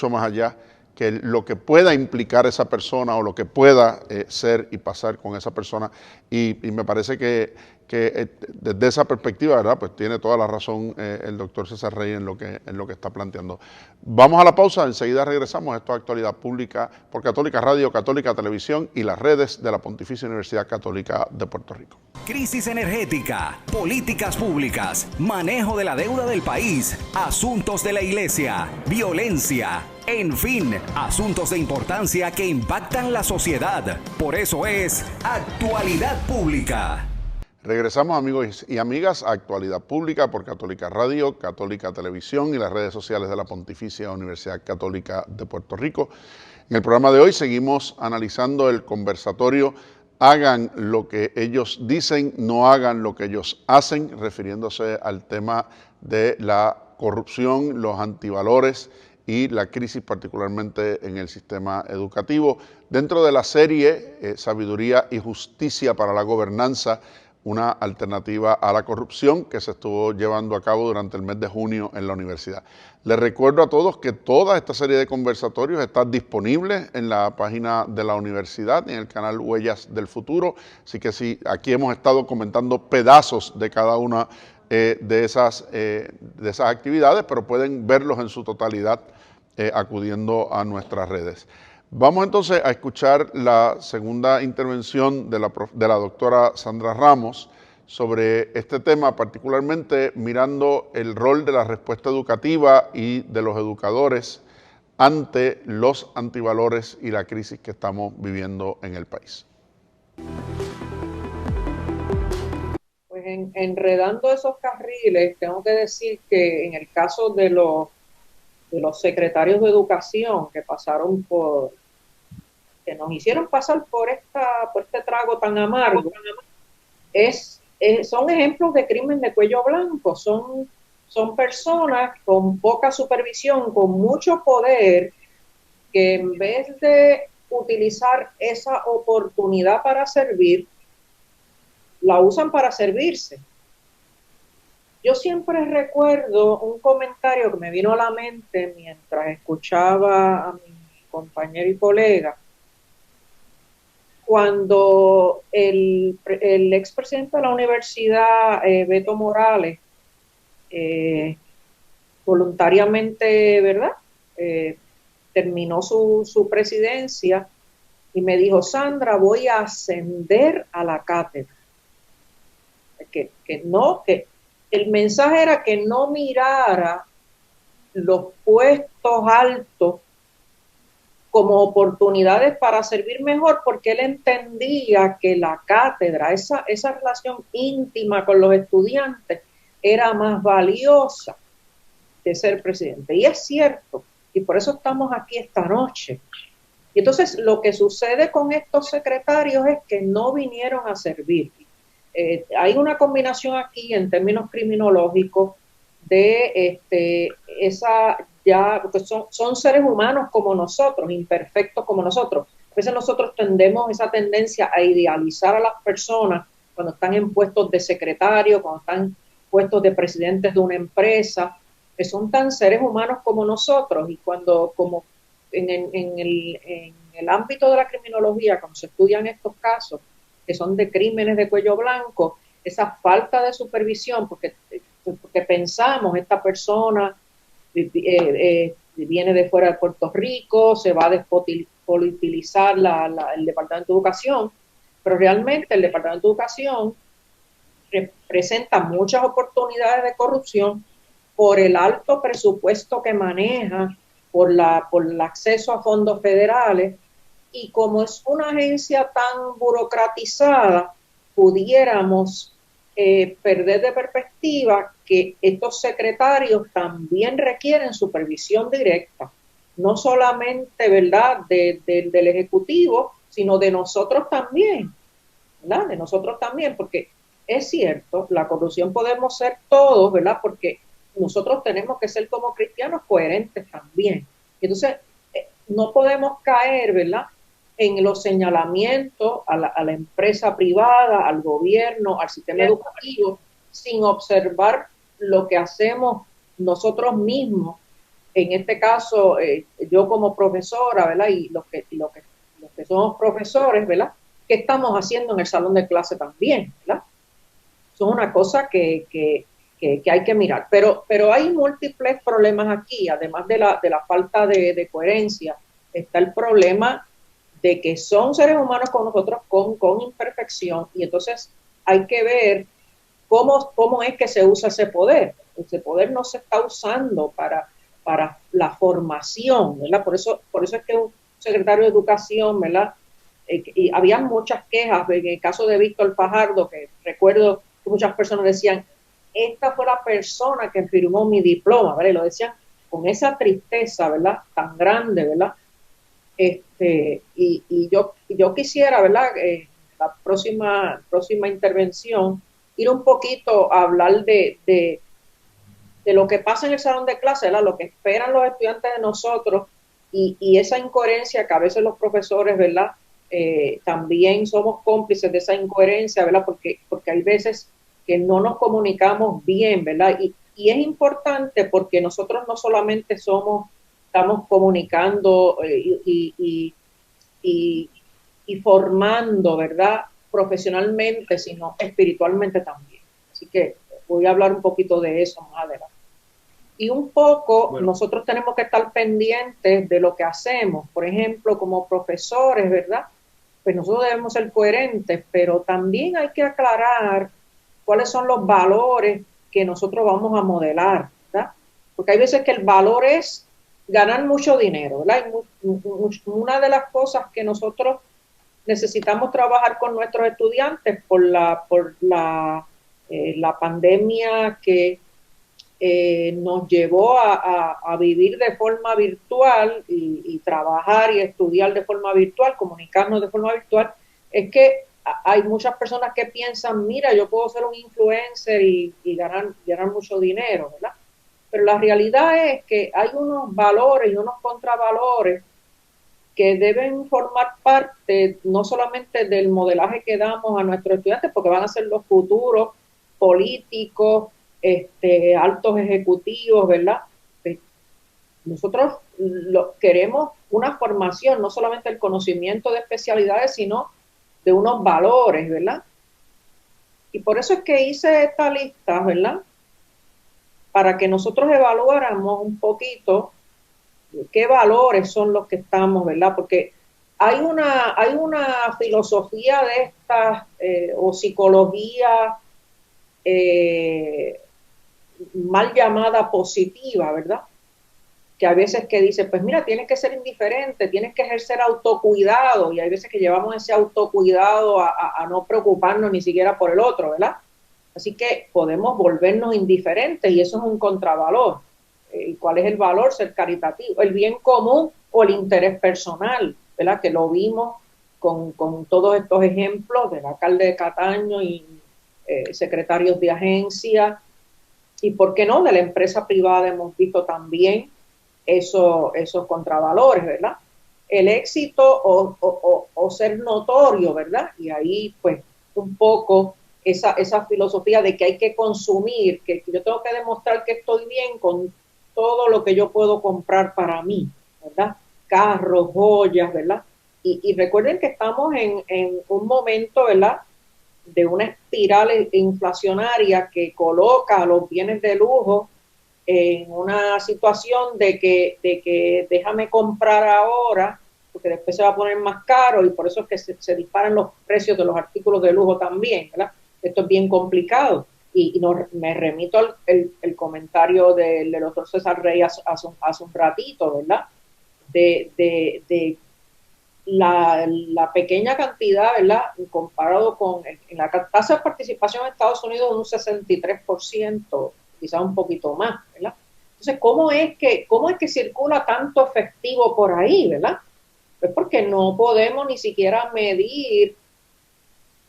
más allá que lo que pueda implicar esa persona o lo que pueda ser y pasar con esa persona. Y me parece que desde esa perspectiva, ¿verdad?, pues tiene toda la razón el doctor César Rey en lo que está planteando. Vamos a la pausa, enseguida regresamos. Esto es Actualidad Pública por Católica Radio, Católica Televisión y las redes de la Pontificia Universidad Católica de Puerto Rico. Crisis energética, políticas públicas, manejo de la deuda del país, asuntos de la iglesia, violencia, en fin, asuntos de importancia que impactan la sociedad. Por eso es Actualidad Pública. Regresamos, amigos y amigas, a Actualidad Pública por Católica Radio, Católica Televisión y las redes sociales de la Pontificia Universidad Católica de Puerto Rico. En el programa de hoy seguimos analizando el conversatorio hagan lo que ellos dicen, no hagan lo que ellos hacen, refiriéndose al tema de la corrupción, los antivalores y la crisis particularmente en el sistema educativo. Dentro de la serie Sabiduría y Justicia para la Gobernanza, una alternativa a la corrupción que se estuvo llevando a cabo durante el mes de junio en la universidad. Les recuerdo a todos que toda esta serie de conversatorios está disponible en la página de la universidad, en el canal Huellas del Futuro, así que sí, aquí hemos estado comentando pedazos de cada una de esas actividades, pero pueden verlos en su totalidad acudiendo a nuestras redes. Vamos entonces a escuchar la segunda intervención de la doctora Sandra Ramos sobre este tema, particularmente mirando el rol de la respuesta educativa y de los educadores ante los antivalores y la crisis que estamos viviendo en el país. Pues enredando esos carriles, tengo que decir que en el caso de los secretarios de educación que nos hicieron pasar por este trago tan amargo, son ejemplos de crimen de cuello blanco, son personas con poca supervisión, con mucho poder, que en vez de utilizar esa oportunidad para servir, la usan para servirse. Yo siempre recuerdo un comentario que me vino a la mente mientras escuchaba a mi compañero y colega, cuando el expresidente de la universidad, Beto Morales, voluntariamente, ¿verdad?, terminó su presidencia y me dijo: Sandra, voy a ascender a la cátedra. Que el mensaje era que no mirara los puestos altos como oportunidades para servir mejor, porque él entendía que la cátedra, esa relación íntima con los estudiantes, era más valiosa que ser presidente. Y es cierto, y por eso estamos aquí esta noche. Y entonces lo que sucede con estos secretarios es que no vinieron a servir. Hay una combinación aquí en términos criminológicos de porque son seres humanos como nosotros, imperfectos como nosotros. A veces nosotros tendemos esa tendencia a idealizar a las personas cuando están en puestos de secretario, cuando están en puestos de presidentes de una empresa, que son tan seres humanos como nosotros. Y cuando, como en el ámbito de la criminología, cuando se estudian estos casos, que son de crímenes de cuello blanco, esa falta de supervisión, porque pensamos, esta persona viene de fuera de Puerto Rico, se va a despolitizar el Departamento de Educación, pero realmente el Departamento de Educación presenta muchas oportunidades de corrupción por el alto presupuesto que maneja, por el acceso a fondos federales, y como es una agencia tan burocratizada, pudiéramos perder de perspectiva que estos secretarios también requieren supervisión directa, no solamente, ¿verdad?, del Ejecutivo, sino de nosotros también, ¿verdad?, de nosotros también, porque es cierto, la corrupción podemos ser todos, ¿verdad?, porque nosotros tenemos que ser como cristianos coherentes también. Entonces, no podemos caer, ¿verdad?, en los señalamientos a la empresa privada, al gobierno, al sistema educativo, sin observar lo que hacemos nosotros mismos. En este caso, yo como profesora, ¿verdad?, y los que somos profesores, ¿verdad?, ¿qué estamos haciendo en el salón de clase también, ¿verdad? Son una cosa que hay que mirar. Pero hay múltiples problemas aquí, además de la falta de coherencia. Está el problema de que son seres humanos con nosotros con imperfección, y entonces hay que ver cómo es que se usa ese poder. Ese poder no se está usando para la formación, ¿verdad? Por eso es que un secretario de Educación, ¿verdad? Y había muchas quejas en el caso de Víctor Fajardo, que recuerdo que muchas personas decían: esta fue la persona que firmó mi diploma, ¿verdad? Y lo decían con esa tristeza, ¿verdad?, tan grande, ¿verdad? Y yo quisiera, ¿verdad?, la próxima intervención, ir un poquito a hablar de lo que pasa en el salón de clase, ¿verdad? Lo que esperan los estudiantes de nosotros y esa incoherencia que a veces los profesores, ¿verdad? También somos cómplices de esa incoherencia, ¿verdad? Porque hay veces que no nos comunicamos bien, ¿verdad? Y es importante porque nosotros no solamente estamos comunicando y formando, ¿verdad? Profesionalmente, sino espiritualmente también. Así que voy a hablar un poquito de eso más adelante. Y un poco, nosotros tenemos que estar pendientes de lo que hacemos. Por ejemplo, como profesores, ¿verdad? Pues nosotros debemos ser coherentes, pero también hay que aclarar cuáles son los valores que nosotros vamos a modelar, ¿verdad? Porque hay veces que el valor es ganar mucho dinero, ¿verdad? Una de las cosas que nosotros necesitamos trabajar con nuestros estudiantes por la pandemia que nos llevó a vivir de forma virtual y trabajar y estudiar de forma virtual, comunicarnos de forma virtual, es que hay muchas personas que piensan, mira, yo puedo ser un influencer y ganar mucho dinero, ¿verdad? Pero la realidad es que hay unos valores y unos contravalores que deben formar parte no solamente del modelaje que damos a nuestros estudiantes, porque van a ser los futuros políticos, altos ejecutivos, ¿verdad? Nosotros queremos una formación, no solamente el conocimiento de especialidades, sino de unos valores, ¿verdad? Y por eso es que hice esta lista, ¿verdad? Para que nosotros evaluáramos un poquito qué valores son los que estamos, ¿verdad? Porque hay una filosofía de estas, o psicología mal llamada positiva, ¿verdad? Que a veces que dice, pues mira, tienes que ser indiferente, tienes que ejercer autocuidado, y hay veces que llevamos ese autocuidado a no preocuparnos ni siquiera por el otro, ¿verdad? Así que podemos volvernos indiferentes y eso es un contravalor. ¿Y cuál es el valor? Ser caritativo, el bien común o el interés personal, ¿verdad? Que lo vimos con todos estos ejemplos del alcalde de Cataño y secretarios de agencia, y por qué no, de la empresa privada hemos visto también esos contravalores, ¿verdad? El éxito o ser notorio, ¿verdad? Y ahí, pues, un poco esa filosofía de que hay que consumir, que yo tengo que demostrar que estoy bien con todo lo que yo puedo comprar para mí, ¿verdad? Carros, joyas, ¿verdad? Y recuerden que estamos en un momento, ¿verdad?, de una espiral inflacionaria que coloca a los bienes de lujo en una situación de que déjame comprar ahora, porque después se va a poner más caro, y por eso es que se disparan los precios de los artículos de lujo también, ¿verdad? Esto es bien complicado. Y me remito al el comentario del doctor César Rey hace un ratito, ¿verdad? De la pequeña cantidad, ¿verdad? Comparado con en la tasa de participación en Estados Unidos un 63%, quizás un poquito más, ¿verdad? Entonces, ¿cómo es que circula tanto efectivo por ahí, ¿verdad? Pues porque no podemos ni siquiera medir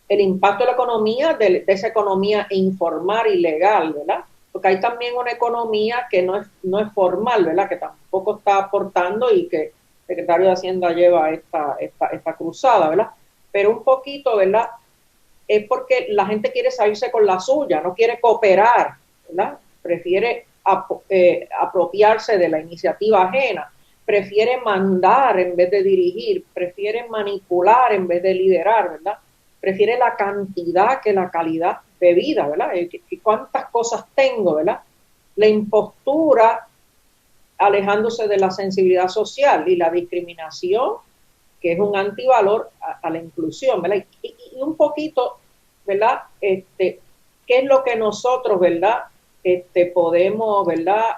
el impacto de la economía, de esa economía informal y legal, ¿verdad? Porque hay también una economía que no es formal, ¿verdad? Que tampoco está aportando y que el secretario de Hacienda lleva esta cruzada, ¿verdad? Pero un poquito, ¿verdad? Es porque la gente quiere salirse con la suya, no quiere cooperar, ¿verdad? Prefiere apropiarse de la iniciativa ajena, prefiere mandar en vez de dirigir, prefiere manipular en vez de liderar, ¿verdad? Prefiere la cantidad que la calidad de vida, ¿verdad? Y cuántas cosas tengo, ¿verdad? La impostura alejándose de la sensibilidad social y la discriminación, que es un antivalor a la inclusión, ¿verdad? Y un poquito, ¿verdad? ¿Qué es lo que nosotros, ¿verdad? Podemos, ¿verdad?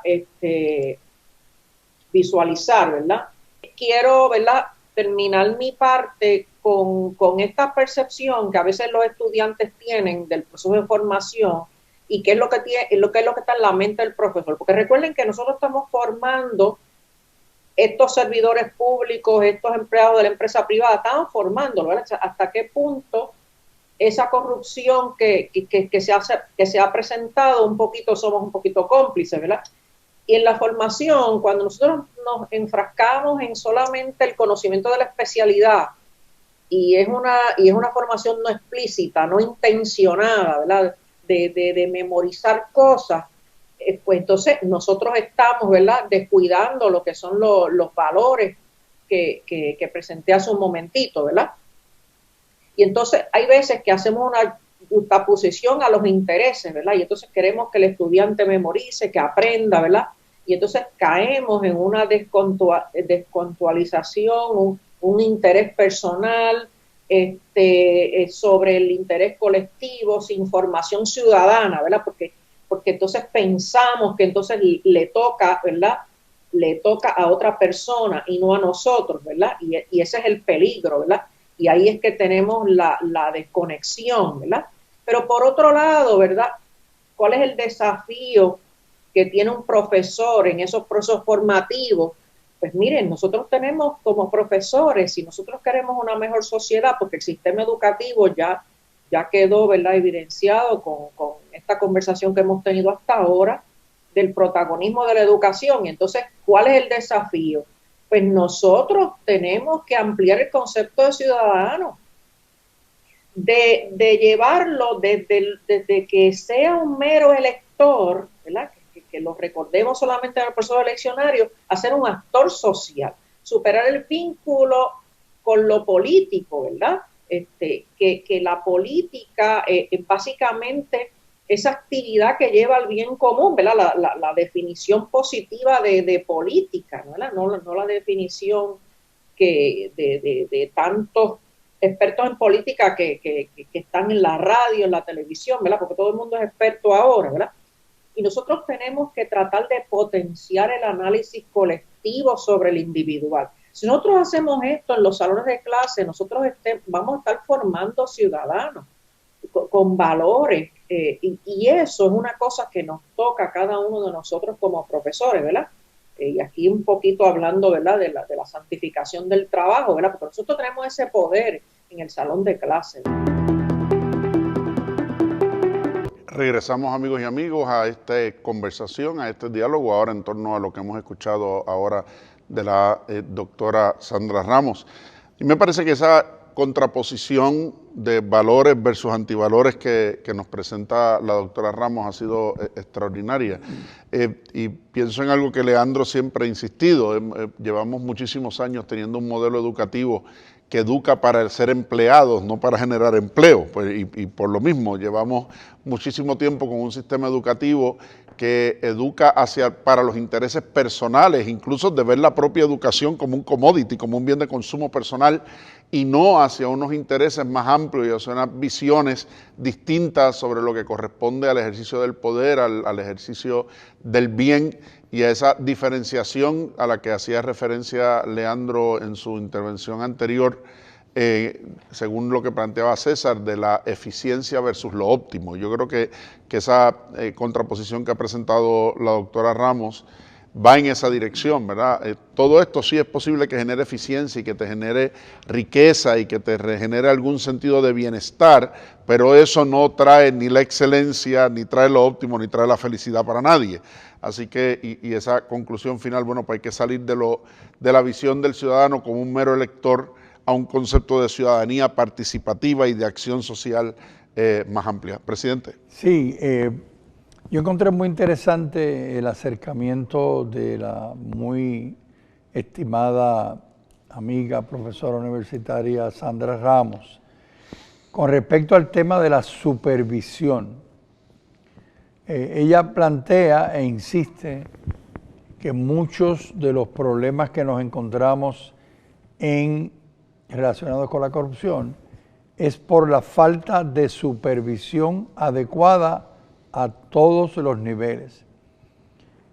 Visualizar, ¿verdad? Quiero, ¿verdad?, terminar mi parte con esta percepción que a veces los estudiantes tienen del proceso de formación y qué es lo que está en la mente del profesor. Porque recuerden que nosotros estamos formando estos servidores públicos, estos empleados de la empresa privada, estamos formándolo, ¿verdad? Hasta qué punto esa corrupción que se ha presentado, somos un poquito cómplices, ¿verdad? Y en la formación, cuando nosotros nos enfrascamos en solamente el conocimiento de la especialidad, y es una formación no explícita, no intencionada, ¿verdad? De memorizar cosas, pues entonces nosotros estamos, ¿verdad?, descuidando lo que son los valores que presenté hace un momentito, ¿verdad? Y entonces hay veces que hacemos una justaposición a los intereses, ¿verdad? Y entonces queremos que el estudiante memorice, que aprenda, ¿verdad? Y entonces caemos en una descontualización, un interés personal sobre el interés colectivo, sin formación ciudadana, ¿verdad? Porque entonces pensamos que entonces le toca, ¿verdad?, le toca a otra persona y no a nosotros, ¿verdad? Y ese es el peligro, ¿verdad? Y ahí es que tenemos la desconexión, ¿verdad? Pero por otro lado, ¿verdad?, ¿cuál es el desafío que tiene un profesor en esos procesos formativos? Pues miren, nosotros tenemos como profesores, si nosotros queremos una mejor sociedad, porque el sistema educativo ya quedó, ¿verdad?, evidenciado con esta conversación que hemos tenido hasta ahora del protagonismo de la educación. Entonces, ¿cuál es el desafío? Pues nosotros tenemos que ampliar el concepto de ciudadano, de llevarlo desde que sea un mero elector, ¿verdad?, que lo recordemos solamente en el proceso eleccionario, a ser un actor social, superar el vínculo con lo político, ¿verdad? Que la política básicamente esa actividad que lleva al bien común, ¿verdad? La definición positiva de política, ¿verdad? No la definición de tantos expertos en política que están en la radio, en la televisión, ¿verdad? Porque todo el mundo es experto ahora, ¿verdad? Y nosotros tenemos que tratar de potenciar el análisis colectivo sobre el individual. Si nosotros hacemos esto en los salones de clase, nosotros vamos a estar formando ciudadanos con valores, y eso es una cosa que nos toca a cada uno de nosotros como profesores, ¿verdad? Y aquí un poquito hablando, ¿verdad?, de la santificación del trabajo, ¿verdad? Porque nosotros tenemos ese poder en el salón de clase. Regresamos, amigos y amigos, a esta conversación, a este diálogo, ahora en torno a lo que hemos escuchado ahora de la doctora Sandra Ramos. Y me parece que esa contraposición de valores versus antivalores que nos presenta la doctora Ramos ha sido extraordinaria. Y pienso en algo que Leandro siempre ha insistido. Llevamos muchísimos años teniendo un modelo educativo que educa para ser empleados, no para generar empleo. Pues, y por lo mismo, llevamos muchísimo tiempo con un sistema educativo que educa para los intereses personales, incluso de ver la propia educación como un commodity, como un bien de consumo personal, y no hacia unos intereses más amplios y hacia unas visiones distintas sobre lo que corresponde al ejercicio del poder, al ejercicio del bien, y a esa diferenciación a la que hacía referencia Leandro en su intervención anterior, según lo que planteaba César, de la eficiencia versus lo óptimo. Yo creo que esa contraposición que ha presentado la doctora Ramos va en esa dirección, ¿verdad? Todo esto sí es posible que genere eficiencia y que te genere riqueza y que te genere algún sentido de bienestar, pero eso no trae ni la excelencia, ni trae lo óptimo, ni trae la felicidad para nadie. Así que, y esa conclusión final, bueno, pues hay que salir de la visión del ciudadano como un mero elector a un concepto de ciudadanía participativa y de acción social más amplia. Presidente. Sí, yo encontré muy interesante el acercamiento de la muy estimada amiga, profesora universitaria Sandra Ramos, con respecto al tema de la supervisión. Ella plantea e insiste que muchos de los problemas que nos encontramos relacionados con la corrupción es por la falta de supervisión adecuada a todos los niveles.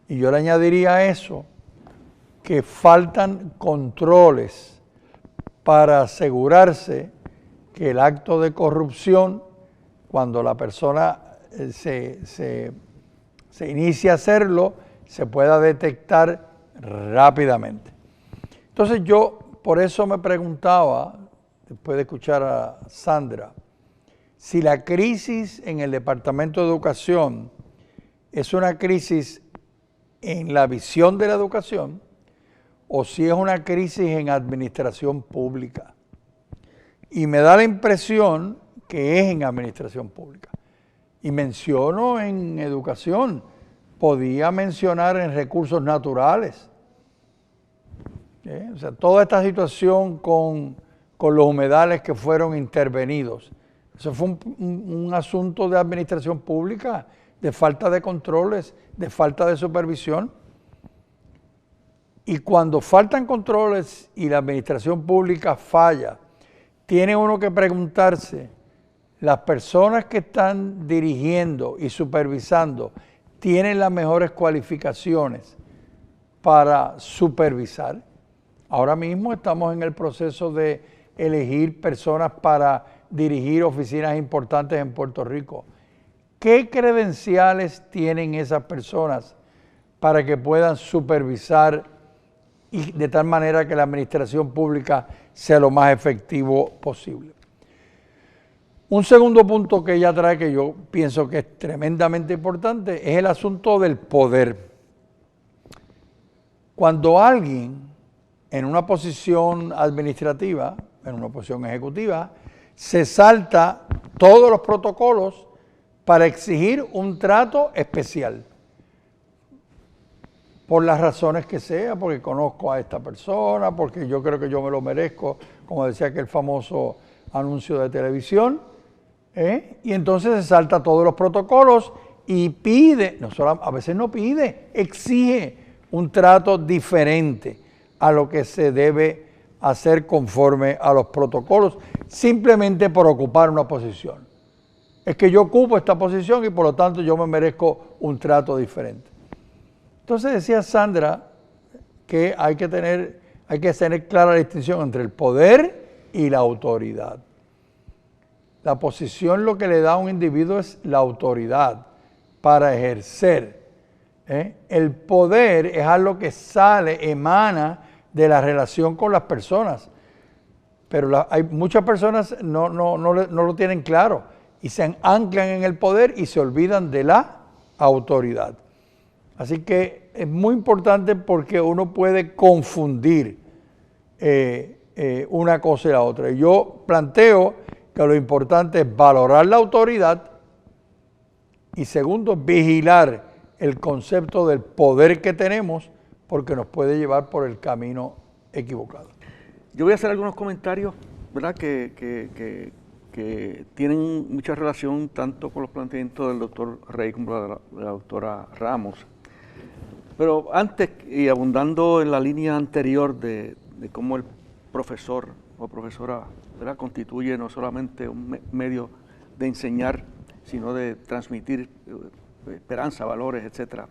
Y yo le añadiría a eso que faltan controles para asegurarse que el acto de corrupción, cuando la persona se inicia a hacerlo, se pueda detectar rápidamente. Entonces yo por eso me preguntaba, después de escuchar a Sandra, si la crisis en el Departamento de Educación es una crisis en la visión de la educación o si es una crisis en administración pública. Y me da la impresión que es en administración pública. Y menciono en educación, podía mencionar en recursos naturales. O sea, toda esta situación con los humedales que fueron intervenidos, eso fue un asunto de administración pública, de falta de controles, de falta de supervisión. Y cuando faltan controles y la administración pública falla, tiene uno que preguntarse, ¿las personas que están dirigiendo y supervisando tienen las mejores cualificaciones para supervisar? Ahora mismo estamos en el proceso de elegir personas para dirigir oficinas importantes en Puerto Rico. ¿Qué credenciales tienen esas personas para que puedan supervisar y de tal manera que la administración pública sea lo más efectivo posible? Un segundo punto que ella trae, que yo pienso que es tremendamente importante, es el asunto del poder. Cuando alguien en una posición administrativa, en una posición ejecutiva, se salta todos los protocolos para exigir un trato especial, por las razones que sea, porque conozco a esta persona, porque yo creo que yo me lo merezco, como decía aquel famoso anuncio de televisión, y entonces se salta todos los protocolos y pide, a veces no pide, exige un trato diferente a lo que se debe hacer conforme a los protocolos, simplemente por ocupar una posición. Es que yo ocupo esta posición y por lo tanto yo me merezco un trato diferente. Entonces decía Sandra que hay que tener clara la distinción entre el poder y la autoridad. La posición lo que le da a un individuo es la autoridad para ejercer. El poder es algo que emana de la relación con las personas. Pero hay muchas personas no lo tienen claro y se anclan en el poder y se olvidan de la autoridad. Así que es muy importante porque uno puede confundir una cosa y la otra. Yo planteo que lo importante es valorar la autoridad y segundo, vigilar el concepto del poder que tenemos porque nos puede llevar por el camino equivocado. Yo voy a hacer algunos comentarios, ¿verdad?, que tienen mucha relación tanto con los planteamientos del doctor Rey como de la doctora Ramos. Pero antes, y abundando en la línea anterior de cómo el profesor o profesora, ¿verdad?, constituye no solamente un medio de enseñar, sino de transmitir esperanza, valores, etc.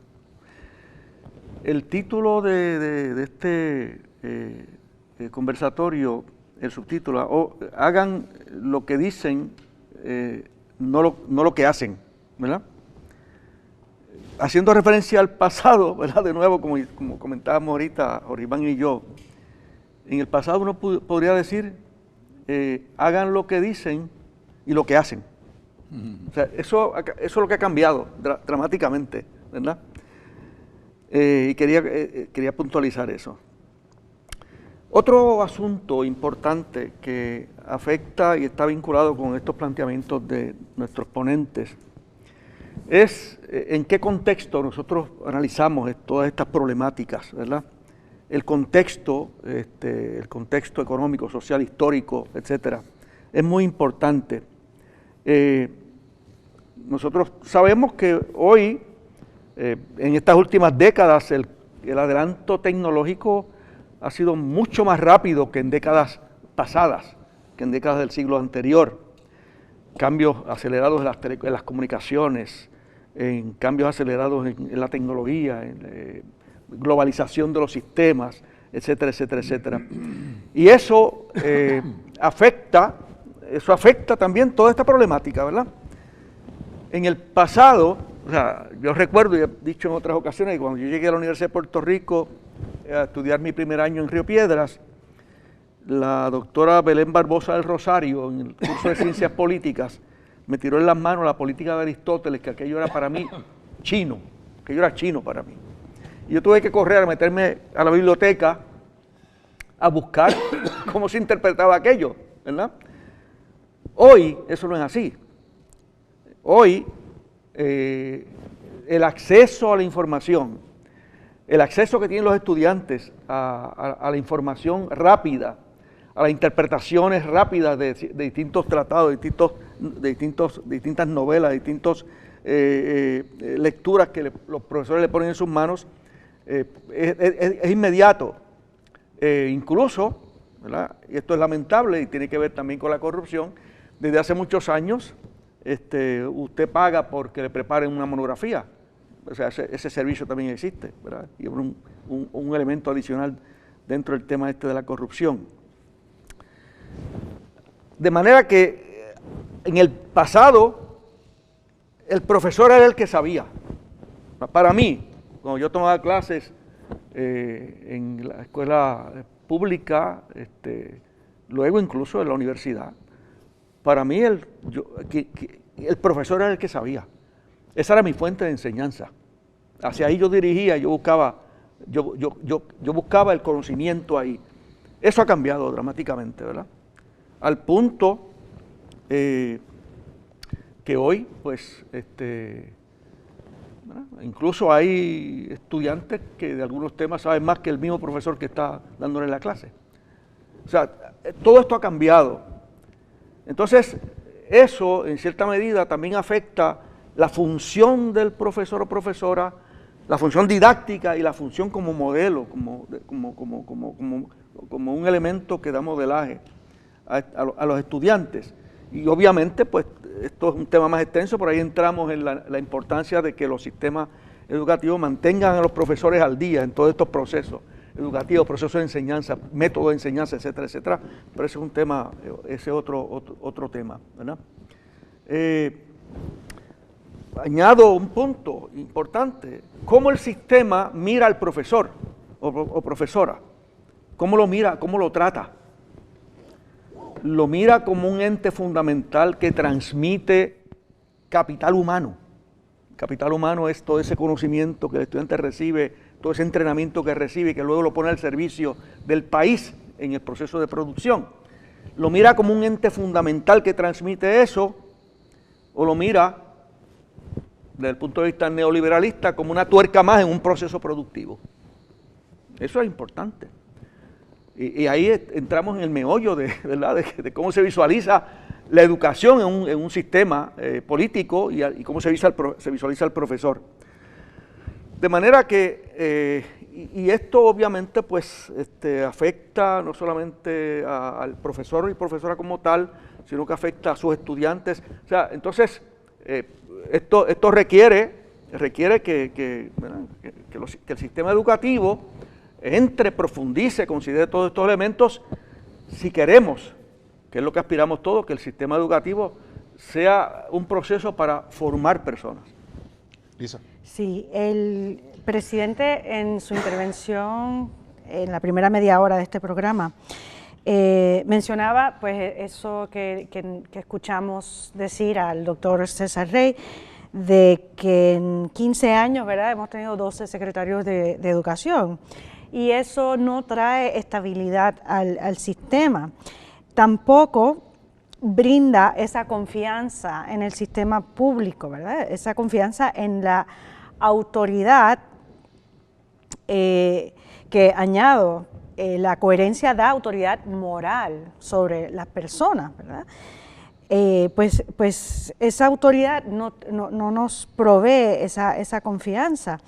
El título de este conversatorio, el subtítulo, hagan lo que dicen, no lo que hacen, ¿verdad? Haciendo referencia al pasado, ¿verdad? De nuevo, como comentábamos ahorita, Oribán y yo, en el pasado uno podría decir, hagan lo que dicen y lo que hacen. O sea, eso es lo que ha cambiado dramáticamente, ¿verdad? Y quería puntualizar eso. Otro asunto importante que afecta y está vinculado con estos planteamientos de nuestros ponentes es en qué contexto nosotros analizamos todas estas problemáticas, ¿verdad? El contexto económico, social, histórico, etcétera, es muy importante. Nosotros sabemos que hoy, en estas últimas décadas, el adelanto tecnológico ha sido mucho más rápido que en décadas pasadas, que en décadas del siglo anterior. Cambios acelerados en las comunicaciones, en cambios acelerados en la tecnología, en globalización de los sistemas, etcétera, etcétera, etcétera. Y eso afecta también toda esta problemática, ¿verdad? En el pasado, o sea, yo recuerdo y he dicho en otras ocasiones que cuando yo llegué a la Universidad de Puerto Rico a estudiar mi primer año en Río Piedras, la doctora Belén Barbosa del Rosario, en el curso de Ciencias Políticas, me tiró en las manos la política de Aristóteles, que aquello era para mí chino, aquello era chino para mí. Y yo tuve que correr a meterme a la biblioteca a buscar cómo se interpretaba aquello, ¿verdad? Hoy eso no es así. Hoy el acceso a la información, el acceso que tienen los estudiantes a la información rápida, a las interpretaciones rápidas de distintos tratados, de distintas novelas, distintas lecturas que los profesores le ponen en sus manos, es inmediato. Incluso, ¿verdad? Y esto es lamentable y tiene que ver también con la corrupción, desde hace muchos años usted paga porque le preparen una monografía. O sea, ese servicio también existe, ¿verdad? Y es un elemento adicional dentro del tema de la corrupción. De manera que en el pasado el profesor era el que sabía. Para mí, cuando yo tomaba clases en la escuela pública, luego incluso en la universidad, para mí el profesor era el que sabía. Esa era mi fuente de enseñanza. Hacia ahí yo dirigía, yo buscaba el conocimiento ahí. Eso ha cambiado dramáticamente, ¿verdad? Al punto que hoy, pues, incluso hay estudiantes que de algunos temas saben más que el mismo profesor que está dándole la clase. O sea, todo esto ha cambiado. Entonces, eso en cierta medida también afecta la función del profesor o profesora, la función didáctica y la función como modelo, como un elemento que da modelaje a los estudiantes. Y obviamente, pues, esto es un tema más extenso, por ahí entramos en la importancia de que los sistemas educativos mantengan a los profesores al día en todos estos procesos educativos, procesos de enseñanza, métodos de enseñanza, etcétera, etcétera. Pero ese es un tema, ese es otro tema, ¿verdad? Añado un punto importante: cómo el sistema mira al profesor o profesora, cómo lo mira, cómo lo trata. Lo mira como un ente fundamental que transmite capital humano. Capital humano es todo ese conocimiento que el estudiante recibe, todo ese entrenamiento que recibe y que luego lo pone al servicio del país en el proceso de producción. Lo mira como un ente fundamental que transmite eso, o lo mira desde el punto de vista neoliberalista como una tuerca más en un proceso productivo. Eso es importante. Y ahí entramos en el meollo ¿verdad? de cómo se visualiza la educación en un sistema político y cómo se visualiza el profesor. De manera que, y esto obviamente pues afecta no solamente al profesor y profesora como tal, sino que afecta a sus estudiantes. O sea, entonces, esto requiere que el sistema educativo profundice, considere todos estos elementos, si queremos, que es lo que aspiramos todos, que el sistema educativo sea un proceso para formar personas. Lisa. Sí, el presidente en su intervención en la primera media hora de este programa mencionaba pues eso que escuchamos decir al doctor César Rey, de que en 15 años, ¿verdad?, hemos tenido 12 secretarios de educación. Y eso no trae estabilidad al sistema. Tampoco brinda esa confianza en el sistema público, ¿verdad? Esa confianza en la autoridad que añado, la coherencia da autoridad moral sobre las personas, ¿verdad? Pues esa autoridad no nos provee esa confianza.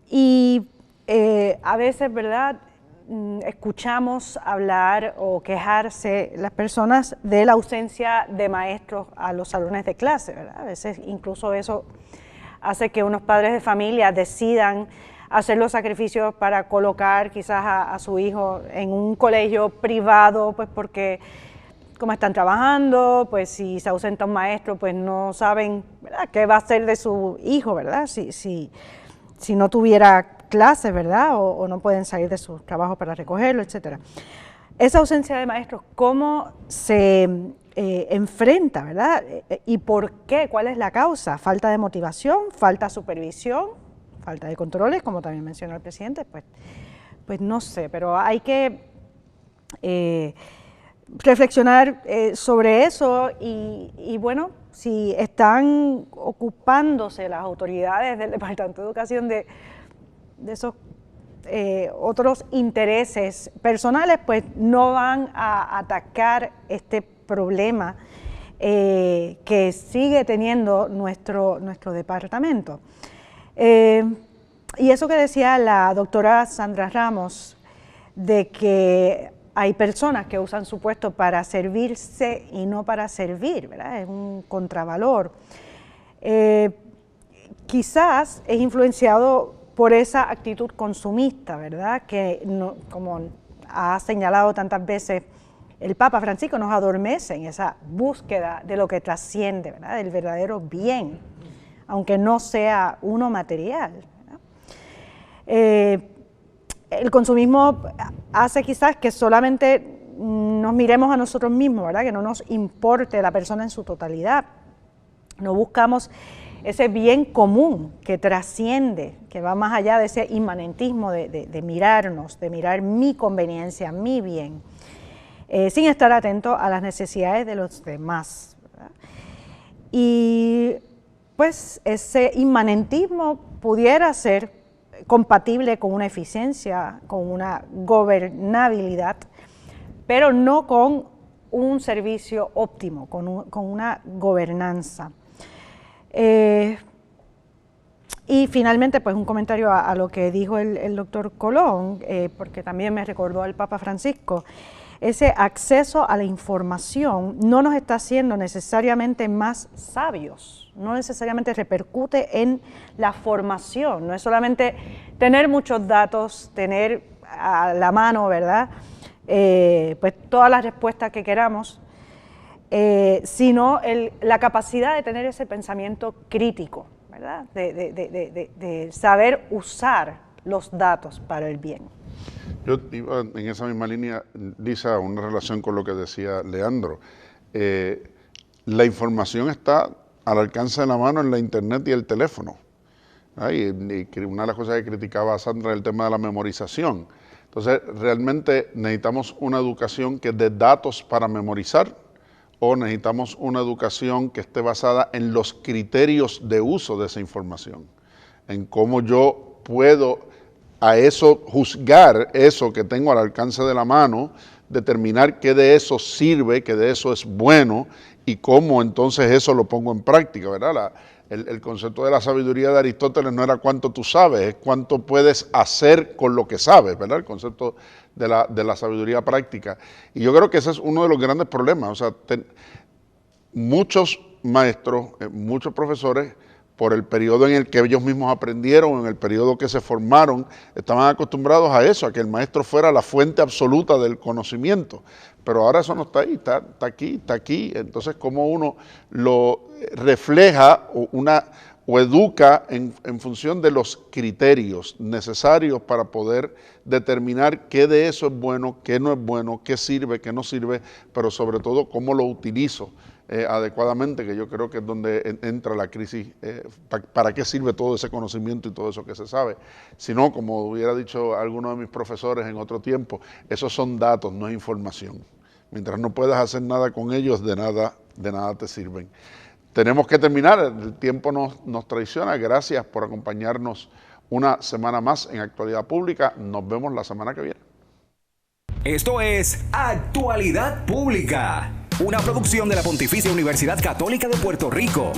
Y a veces, ¿verdad?, escuchamos hablar o quejarse las personas de la ausencia de maestros a los salones de clase, ¿verdad? A veces incluso eso hace que unos padres de familia decidan hacer los sacrificios para colocar quizás a su hijo en un colegio privado, pues porque como están trabajando, pues si se ausenta un maestro, pues no saben, ¿verdad?, qué va a hacer de su hijo, ¿verdad? Si no tuviera clases, ¿verdad? O no pueden salir de su trabajo para recogerlo, etcétera. Esa ausencia de maestros, ¿cómo se enfrenta, ¿verdad? ¿Y por qué? ¿Cuál es la causa? Falta de motivación, falta de supervisión, falta de controles, como también mencionó el presidente, pues no sé, pero hay que reflexionar sobre eso y bueno, si están ocupándose las autoridades del Departamento de Educación de esos otros intereses personales, pues no van a atacar este problema que sigue teniendo nuestro departamento. Y eso que decía la doctora Sandra Ramos, de que hay personas que usan su puesto para servirse y no para servir, ¿verdad? Es un contravalor. Quizás es influenciado por esa actitud consumista, ¿verdad? Que, no, como ha señalado tantas veces el Papa Francisco, nos adormece en esa búsqueda de lo que trasciende, ¿verdad? Del verdadero bien, aunque no sea uno material, ¿verdad? El consumismo hace quizás que solamente nos miremos a nosotros mismos, ¿verdad? Que no nos importe la persona en su totalidad. No buscamos ese bien común que trasciende, que va más allá de ese inmanentismo de mirarnos, de mirar mi conveniencia, mi bien, sin estar atento a las necesidades de los demás, ¿verdad? Y pues ese inmanentismo pudiera ser compatible con una eficiencia, con una gobernabilidad, pero no con un servicio óptimo, con una gobernanza. Y finalmente, pues un comentario a lo que dijo el doctor Colón, porque también me recordó el Papa Francisco. Ese acceso a la información no nos está haciendo necesariamente más sabios, no necesariamente repercute en la formación, no es solamente tener muchos datos, tener a la mano, ¿verdad? Pues todas las respuestas que queramos, sino la capacidad de tener ese pensamiento crítico, ¿verdad? De saber usar los datos para el bien. Yo iba en esa misma línea, Lisa, una relación con lo que decía Leandro. La información está al alcance de la mano en la internet y el teléfono. Y una de las cosas que criticaba a Sandra es el tema de la memorización. Entonces, realmente necesitamos una educación que dé datos para memorizar, o necesitamos una educación que esté basada en los criterios de uso de esa información, en cómo yo puedo a eso juzgar eso que tengo al alcance de la mano, determinar qué de eso sirve, qué de eso es bueno y cómo entonces eso lo pongo en práctica, ¿verdad? El concepto de la sabiduría de Aristóteles no era cuánto tú sabes, es cuánto puedes hacer con lo que sabes, ¿verdad? El concepto de la sabiduría práctica. Y yo creo que ese es uno de los grandes problemas. O sea, muchos maestros, muchos profesores, por el periodo en el que ellos mismos aprendieron, en el periodo que se formaron, estaban acostumbrados a eso, a que el maestro fuera la fuente absoluta del conocimiento. Pero ahora eso no está ahí, está aquí. Entonces, ¿cómo uno lo refleja o educa en función de los criterios necesarios para poder determinar qué de eso es bueno, qué no es bueno, qué sirve, qué no sirve, pero sobre todo cómo lo utilizo adecuadamente, que yo creo que es donde entra la crisis, para qué sirve todo ese conocimiento y todo eso que se sabe. Si no, como hubiera dicho alguno de mis profesores en otro tiempo, esos son datos, no es información. Mientras no puedas hacer nada con ellos, de nada te sirven. Tenemos que terminar, el tiempo nos traiciona. Gracias por acompañarnos una semana más en Actualidad Pública. Nos vemos la semana que viene. Esto es Actualidad Pública, una producción de la Pontificia Universidad Católica de Puerto Rico.